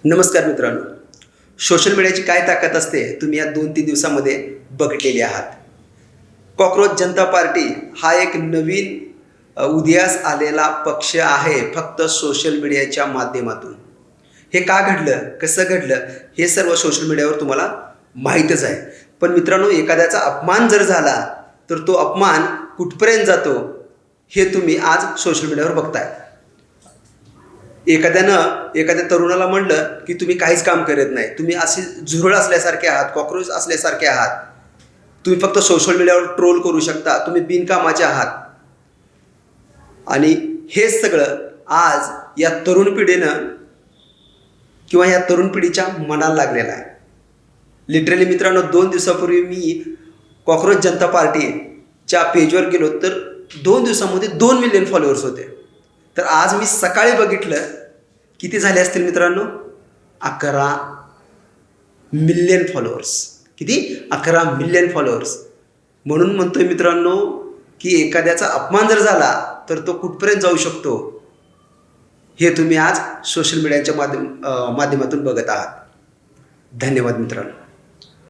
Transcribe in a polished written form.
नमस्कार मित्रांनो, सोशल मीडियाची काय ताकद असते तुम्ही या 2-3 दिवसामध्ये बघितलेली आहात. कॉकरोच जनता पार्टी हा एक नवीन उदयास आलेला पक्ष आहे फक्त सोशल मीडियाच्या माध्यमातून. हे का घडलं, कसं घडलं हे सर्व सोशल मीडियावर तुम्हाला माहीतच आहे. पण मित्रांनो, एखाद्याचा अपमान जर झाला तर तो अपमान कुठपर्यंत जातो हे तुम्ही आज सोशल मीडियावर बघताय. एखाद्या तरुणाला म्हणलं की तुम्ही काहीच काम करत नाही, तुम्ही असे झुरळ असल्यासारखे आहात, कॉकरोच असल्यासारखे आहात, तुम्ही फक्त सोशल मीडियावर ट्रोल करू शकता, तुम्ही बिनकामाचे आहात. आणि हेच सगळं आज या तरुण पिढीनं किंवा या तरुण पिढीच्या मनाला लागलेलं आहे. लिटरली मित्रांनो, 2 दिवसापूर्वी मी कॉकरोच जनता पार्टीच्या पेजवर गेलो तर 2 दिवसामध्ये 2 मिलियन फॉलोअर्स होते. तर आज मी सकाळी बघितलं, किती झाले असतील मित्रांनो? 11 मिलियन फॉलोअर्स. किती? 11 मिलियन फॉलोअर्स. म्हणून म्हणतोय मित्रांनो की एखाद्याचा अपमान जर झाला तर तो कुठपर्यंत जाऊ शकतो हे तुम्ही आज सोशल मीडियाच्या माध्यमातून बघत आहात. धन्यवाद मित्रांनो.